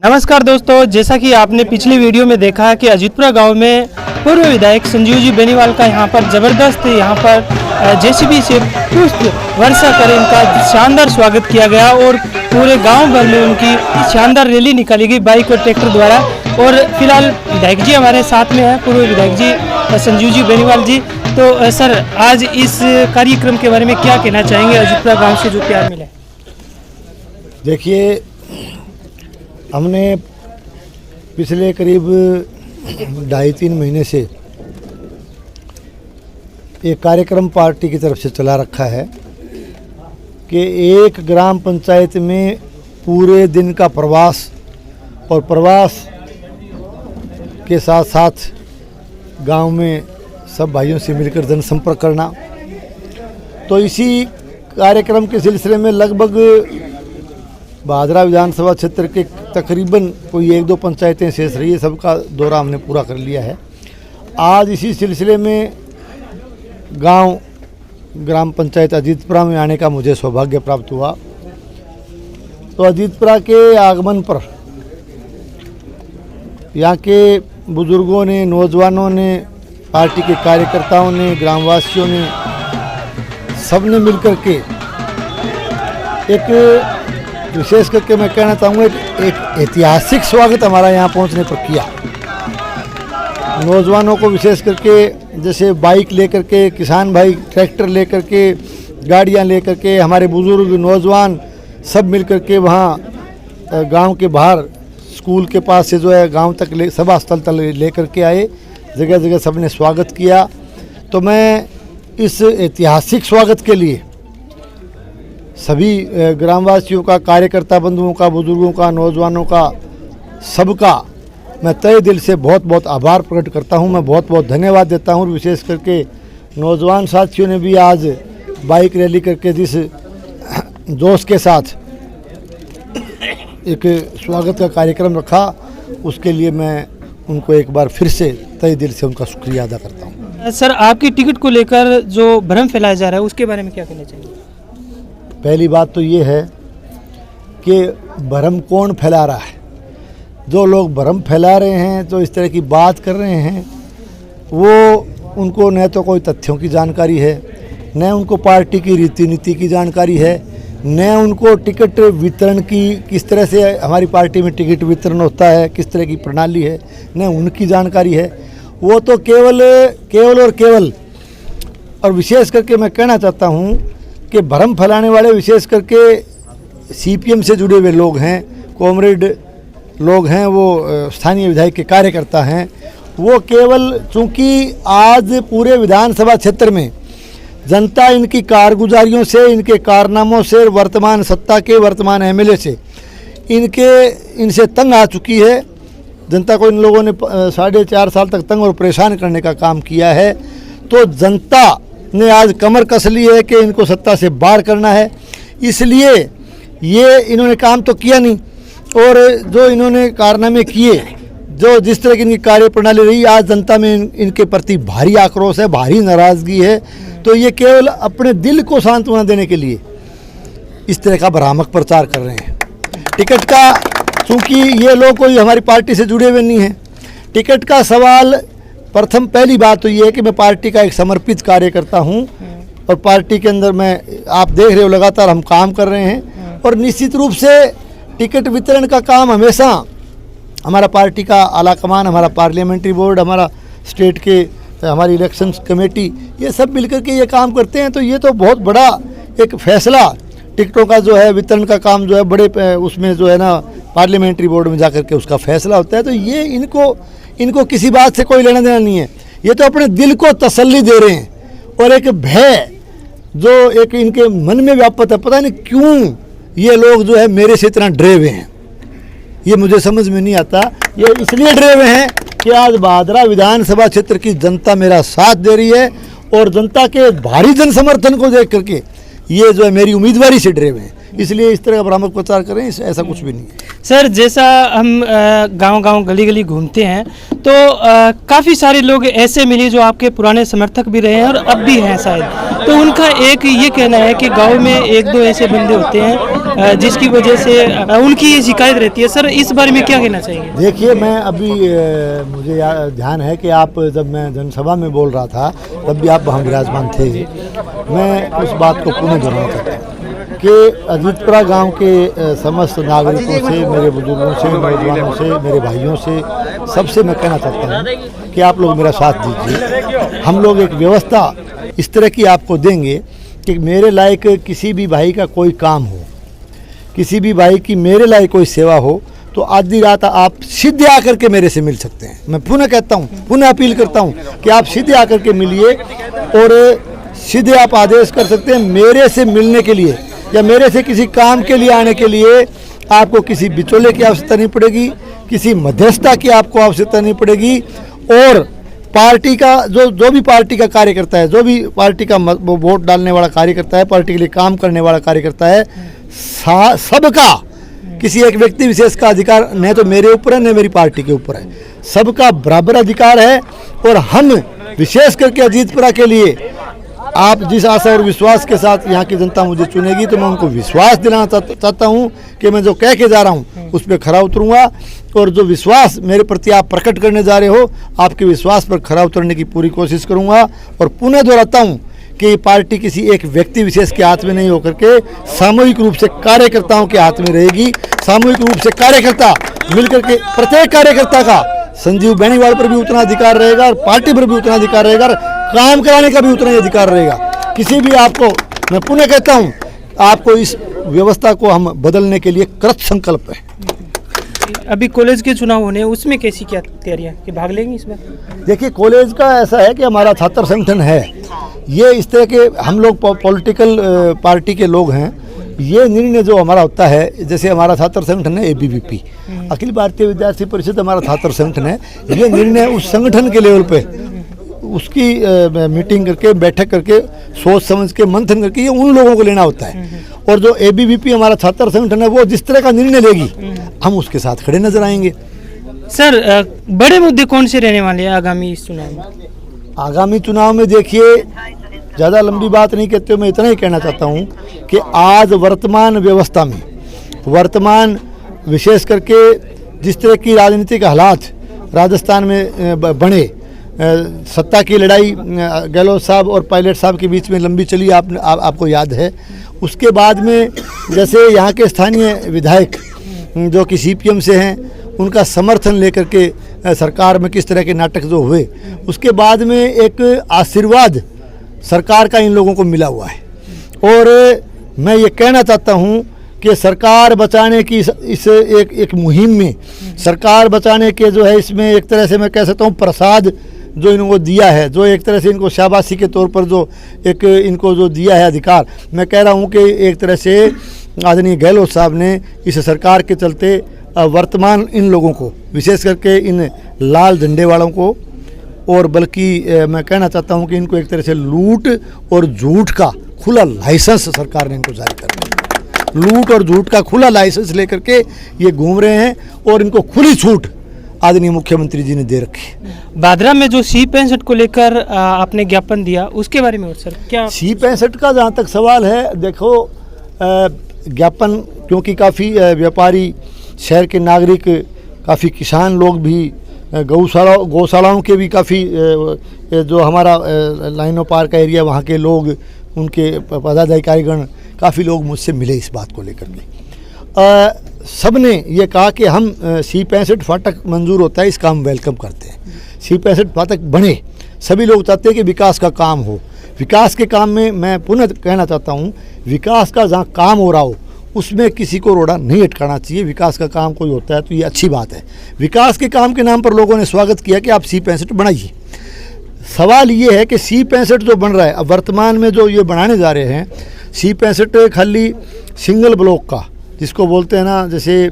नमस्कार दोस्तों, जैसा कि आपने पिछली वीडियो में देखा कि अजीतपुरा गांव में पूर्व विधायक संजीव जी बेनीवाल का यहां पर ज़बरदस्त जेसीबी से पुष्प वर्षा कर इनका शानदार स्वागत किया गया और पूरे गांव भर में उनकी शानदार रैली निकाली गई बाइक और ट्रैक्टर द्वारा। और फिलहाल विधायक जी हमारे साथ में हैं, पूर्व विधायक जी संजीव जी बेनीवाल जी। तो सर, आज इस कार्यक्रम के बारे में क्या कहना चाहेंगे अजीतपुरा गाँव से जो प्यार मिला? देखिए, हमने पिछले करीब 2.5-3 महीने से एक कार्यक्रम पार्टी की तरफ से चला रखा है कि एक ग्राम पंचायत में पूरे दिन का प्रवास और प्रवास के साथ साथ गांव में सब भाइयों से मिलकर जनसंपर्क करना। तो इसी कार्यक्रम के सिलसिले में लगभग भादरा विधानसभा क्षेत्र के तकरीबन कोई 1-2 पंचायतें शेष रही है, सबका दौरा हमने पूरा कर लिया है। आज इसी सिलसिले में ग्राम पंचायत अजीतपुरा में आने का मुझे सौभाग्य प्राप्त हुआ। तो अजीतपुरा के आगमन पर यहाँ के बुजुर्गों ने, नौजवानों ने, पार्टी के कार्यकर्ताओं ने, ग्रामवासियों ने, सबने मिलकर के एक विशेष करके मैं कहना चाहूँगा एक ऐतिहासिक स्वागत हमारा यहाँ पहुँचने पर किया। नौजवानों को विशेष करके जैसे बाइक लेकर के, किसान भाई ट्रैक्टर लेकर के, गाड़ियाँ लेकर के, हमारे बुजुर्ग नौजवान सब मिलकर के वहाँ गांव के बाहर स्कूल के पास से जो है गांव तक सभा स्थल तक लेकर के आए। जगह जगह सबने स्वागत किया। तो मैं इस ऐतिहासिक स्वागत के लिए सभी ग्रामवासियों का, कार्यकर्ता बंधुओं का, बुजुर्गों का, नौजवानों का, सबका मैं तहे दिल से बहुत बहुत आभार प्रकट करता हूं। मैं बहुत बहुत धन्यवाद देता हूं। विशेष करके नौजवान साथियों ने भी आज बाइक रैली करके जिस जोश के साथ एक स्वागत का कार्यक्रम रखा, उसके लिए मैं उनको एक बार फिर से तहे दिल से उनका शुक्रिया अदा करता हूँ। सर, आपकी टिकट को लेकर जो भ्रम फैलाया जा रहा है उसके बारे में क्या कहना चाहिए? पहली बात तो ये है कि भ्रम कौन फैला रहा है। जो लोग भ्रम फैला रहे हैं, जो इस तरह की बात कर रहे हैं, वो उनको न तो कोई तथ्यों की जानकारी है, न उनको पार्टी की रीति नीति की जानकारी है, न उनको टिकट वितरण की, किस तरह से हमारी पार्टी में टिकट वितरण होता है, किस तरह की प्रणाली है, न उनकी जानकारी है। वो तो केवल और विशेष करके मैं कहना चाहता हूँ कि भ्रम फैलाने वाले विशेष करके सीपीएम से जुड़े हुए लोग हैं, कॉमरेड लोग हैं, वो स्थानीय विधायक के कार्यकर्ता हैं। वो केवल चूँकि आज पूरे विधानसभा क्षेत्र में जनता इनकी कारगुजारियों से, इनके कारनामों से, वर्तमान सत्ता के वर्तमान एमएलए से इनसे तंग आ चुकी है। जनता को इन लोगों ने 4.5 साल तक तंग और परेशान करने का काम किया है। तो जनता ने आज कमर कस ली है कि इनको सत्ता से बाहर करना है। इसलिए ये इन्होंने काम तो किया नहीं, और जो इन्होंने कारनामे किए, जो जिस तरह की इनकी कार्य प्रणाली रही, आज जनता में इनके प्रति भारी आक्रोश है, भारी नाराज़गी है। तो ये केवल अपने दिल को सांत्वना देने के लिए इस तरह का भ्रामक प्रचार कर रहे हैं। टिकट का, चूँकि ये लोग कोई हमारी पार्टी से जुड़े हुए नहीं हैं, टिकट का सवाल, प्रथम पहली बात तो ये है कि मैं पार्टी का एक समर्पित कार्यकर्ता हूँ और पार्टी के अंदर आप देख रहे हो लगातार हम काम कर रहे हैं। और निश्चित रूप से टिकट वितरण का काम हमेशा हमारा पार्टी का आला कमान, हमारा पार्लियामेंट्री बोर्ड, हमारा स्टेट के, हमारी इलेक्शन कमेटी, ये सब मिलकर के ये काम करते हैं। तो ये तो बहुत बड़ा एक फैसला टिकटों का जो है वितरण का काम जो है बड़े उसमें जो है ना पार्लियामेंट्री बोर्ड में जाकर के उसका फैसला होता है। तो ये इनको किसी बात से कोई लेना देना नहीं है। ये तो अपने दिल को तसल्ली दे रहे हैं। और एक भय जो एक इनके मन में व्याप्त है, पता नहीं क्यों ये लोग जो है मेरे से इतना डरे हुए हैं, ये मुझे समझ में नहीं आता। ये इसलिए डरे हुए हैं कि आज भादरा विधानसभा क्षेत्र की जनता मेरा साथ दे रही है, और जनता के भारी जन समर्थन को देख करके ये जो है मेरी उम्मीदवारी से डरे हुए हैं। इसलिए इस तरह का भ्रामक प्रचार करें, ऐसा कुछ भी नहीं है। सर, जैसा हम गांव-गांव गली-गली घूमते हैं तो काफ़ी सारे लोग ऐसे मिले जो आपके पुराने समर्थक भी रहे हैं और अब भी हैं शायद, तो उनका एक ये कहना है कि गांव में एक दो ऐसे बंदे होते हैं जिसकी वजह से उनकी ये शिकायत रहती है। सर, इस बारे में क्या कहना चाहिए? देखिए, मैं अभी मुझे ध्यान है कि आप जब मैं जनसभा में बोल रहा था तब भी आप वहाँ विराजमान थे। मैं उस बात को पुनः दोहराना चाहता हूँ कि अजीतपुरा गांव के समस्त नागरिकों से, मेरे बुजुर्गों से, नौजवानों से, मेरे भाइयों से, सबसे मैं कहना चाहता हूँ कि आप लोग मेरा साथ दीजिए। हम लोग एक व्यवस्था इस तरह की आपको देंगे कि मेरे लायक किसी भी भाई का कोई काम हो, किसी भी भाई की मेरे लायक कोई सेवा हो, तो आधी रात आप सीधे आकर के मेरे से मिल सकते हैं। मैं पुनः कहता हूँ, पुनः अपील करता हूँ कि आप सीधे आकर के मिलिए और सीधे आप आदेश कर सकते हैं मेरे से मिलने के लिए या मेरे से किसी काम के लिए आने के लिए। आपको किसी बिचौले की आवश्यकता नहीं पड़ेगी, किसी मध्यस्थता की आपको आवश्यकता नहीं पड़ेगी। और पार्टी का जो भी पार्टी का कार्यकर्ता है, जो भी पार्टी का वोट डालने वाला कार्यकर्ता है, पार्टी के लिए काम करने वाला कार्यकर्ता है, सबका, किसी एक व्यक्ति विशेष का अधिकार न तो मेरे ऊपर है न मेरी पार्टी के ऊपर है, सबका बराबर अधिकार है। और हम विशेष करके अजीतपुरा के लिए आप जिस आशा और विश्वास के साथ यहाँ की जनता मुझे चुनेगी, तो मैं उनको विश्वास दिलाना चाहता हूँ कि मैं जो कह के जा रहा हूँ उस पर खरा उतरूँगा। और जो विश्वास मेरे प्रति आप प्रकट करने जा रहे हो, आपके विश्वास पर खरा उतरने की पूरी कोशिश करूँगा। और पुनः दोहराता हूँ कि ये पार्टी किसी एक व्यक्ति विशेष के हाथ में नहीं होकर के सामूहिक रूप से कार्यकर्ताओं के हाथ में रहेगी। सामूहिक रूप से कार्यकर्ता मिलकर के, प्रत्येक कार्यकर्ता का संजीव बेनीवाल पर भी उतना अधिकार रहेगा और पार्टी पर भी उतना अधिकार रहेगा और काम कराने का भी उतना ही अधिकार रहेगा। किसी भी आपको, मैं पुनः कहता हूँ, आपको इस व्यवस्था को हम बदलने के लिए कृत संकल्प है। अभी कॉलेज के चुनाव होने हैं, उसमें कैसी क्या तैयारियां कि भाग लेंगे इसमें? देखिए, कॉलेज का ऐसा है कि हमारा छात्र संगठन है, ये इस तरह के हम लोग पॉलिटिकल पार्टी के लोग हैं। ये निर्णय जो हमारा होता है, जैसे हमारा छात्र संगठन है ABVP, अखिल भारतीय विद्यार्थी परिषद हमारा छात्र संगठन है। ये निर्णय उस संगठन के लेवल पे उसकी मीटिंग करके, बैठक करके, सोच समझ के, मंथन करके ये उन लोगों को लेना होता है। और जो ABVP हमारा छात्र संगठन है, वो जिस तरह का निर्णय लेगी हम उसके साथ खड़े नजर आएंगे। सर, बड़े मुद्दे कौन से रहने वाले हैं आगामी इस चुनाव में? आगामी चुनाव में देखिए, ज़्यादा लंबी बात नहीं कहते हुए मैं इतना ही कहना चाहता हूँ कि आज वर्तमान व्यवस्था में, वर्तमान विशेष करके जिस तरह की राजनीतिक हालात राजस्थान में बने, सत्ता की लड़ाई गहलोत साहब और पायलट साहब के बीच में लंबी चली, आपको याद है। उसके बाद में जैसे यहाँ के स्थानीय विधायक जो कि CPM से हैं, उनका समर्थन लेकर के सरकार में किस तरह के नाटक जो हुए, उसके बाद में एक आशीर्वाद सरकार का इन लोगों को मिला हुआ है। और मैं ये कहना चाहता हूँ कि सरकार बचाने की इस एक मुहिम में, सरकार बचाने के जो है इसमें एक तरह से मैं कह सकता हूँ प्रसाद जो इनको दिया है, जो एक तरह से इनको शाबाशी के तौर पर जो एक इनको जो दिया है अधिकार, मैं कह रहा हूँ कि एक तरह से आदरणीय गहलोत साहब ने इस सरकार के चलते वर्तमान इन लोगों को, विशेष करके इन लाल झंडे वालों को, और बल्कि मैं कहना चाहता हूं कि इनको एक तरह से लूट और झूठ का खुला लाइसेंस सरकार ने इनको जारी कर दिया। लूट और झूठ का खुला लाइसेंस लेकर के ये घूम रहे हैं और इनको खुली छूट आदरणीय मुख्यमंत्री जी ने दे रखी। बादरा में जो C65 को लेकर आपने ज्ञापन दिया, उसके बारे में और सर क्या? C65 का जहाँ तक सवाल है, देखो ज्ञापन, क्योंकि काफ़ी व्यापारी, शहर के नागरिक, काफ़ी किसान लोग भी, गौशालाओं के भी काफ़ी जो हमारा लाइनों पार का एरिया, वहाँ के लोग, उनके पदाधिकारीगण, काफ़ी लोग मुझसे मिले इस बात को लेकर के। सब ने ये कहा कि हम C65 फाटक मंजूर होता है, इसका हम वेलकम करते हैं। C65 फाटक बने, सभी लोग चाहते हैं कि विकास का काम हो। विकास के काम में मैं पुनः कहना चाहता हूँ, विकास का जहाँ काम हो रहा हो उसमें किसी को रोड़ा नहीं अटकाना चाहिए। विकास का काम कोई होता है तो ये अच्छी बात है। विकास के काम के नाम पर लोगों ने स्वागत किया कि आप C65 बनाइए। सवाल ये है कि C65 जो बन रहा है, अब वर्तमान में जो ये बनाने जा रहे हैं, C65 खाली सिंगल ब्लॉक का, जिसको बोलते हैं ना, जैसे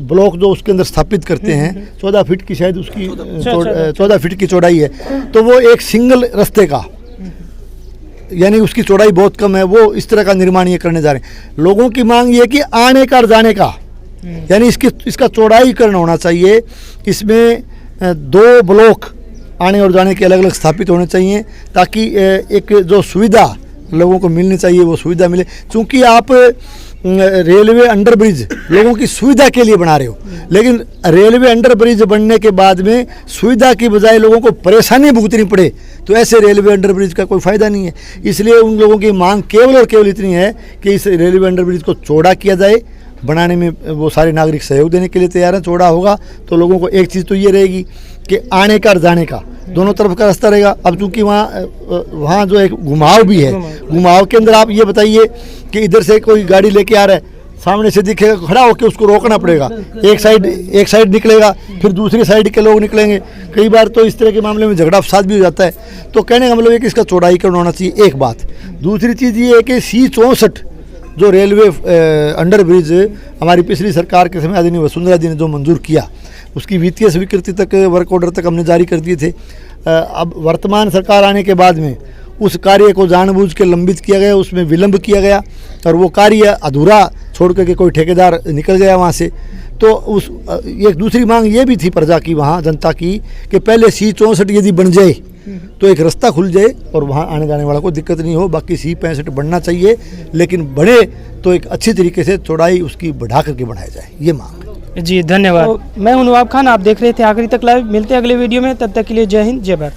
ब्लॉक जो उसके अंदर स्थापित करते हैं, 14 फीट की शायद उसकी 14 फीट की चौड़ाई है, तो वो एक सिंगल रास्ते का यानी उसकी चौड़ाई बहुत कम है, वो इस तरह का निर्माण ये करने जा रहे हैं। लोगों की मांग ये है कि आने का और जाने का, यानी इसका चौड़ाईकरण होना चाहिए। इसमें 2 ब्लॉक आने और जाने के अलग अलग स्थापित होने चाहिए, ताकि एक जो सुविधा लोगों को मिलनी चाहिए वो सुविधा मिले। क्योंकि आप रेलवे अंडर ब्रिज लोगों की सुविधा के लिए बना रहे हो, लेकिन रेलवे अंडर ब्रिज बनने के बाद में सुविधा की बजाय लोगों को परेशानी भुगतनी पड़े, तो ऐसे रेलवे अंडर ब्रिज का कोई फ़ायदा नहीं है। इसलिए उन लोगों की मांग केवल और केवल इतनी है कि इस रेलवे अंडर ब्रिज को चौड़ा किया जाए। बनाने में वो सारे नागरिक सहयोग देने के लिए तैयार हैं। चौड़ा होगा तो लोगों को एक चीज़ तो ये रहेगी कि आने का और जाने का दोनों तरफ का रास्ता रहेगा। अब चूंकि वहाँ जो एक घुमाव भी है, घुमाव के अंदर आप ये बताइए कि इधर से कोई गाड़ी लेके आ रहा है, सामने से दिखेगा, खड़ा होकर उसको रोकना पड़ेगा। एक साइड निकलेगा, फिर दूसरी साइड के लोग निकलेंगे। कई बार तो इस तरह के मामले में झगड़ा फसाद भी हो जाता है। तो कहने का मतलब है कि इसका चौड़ाईकरण होना चाहिए, एक बात। दूसरी चीज़ ये है कि C64 जो रेलवे अंडर ब्रिज हमारी पिछली सरकार के समय आदरणीय वसुंधरा जी ने जो मंजूर किया, उसकी वित्तीय स्वीकृति तक, वर्क ऑर्डर तक हमने जारी कर दिए थे। अब वर्तमान सरकार आने के बाद में उस कार्य को जानबूझ के लंबित किया गया, उसमें विलंब किया गया और वो कार्य अधूरा छोड़ करके कोई ठेकेदार निकल गया वहाँ से। तो उस एक दूसरी मांग ये भी थी प्रजा की, वहाँ जनता की, कि पहले C64 यदि बन जाए तो एक रास्ता खुल जाए और वहाँ आने जाने वाला को दिक्कत नहीं हो। बाकी C65 बनना चाहिए, लेकिन बने तो एक अच्छी तरीके से चौड़ाई उसकी बढ़ा करके बनाया जाए, ये मांग। जी धन्यवाद। मैं हूं नवाब खान, आप देख रहे थे आखिरी तक लाइव। मिलते हैं अगले वीडियो में, तब तक के लिए जय हिंद जय भारत।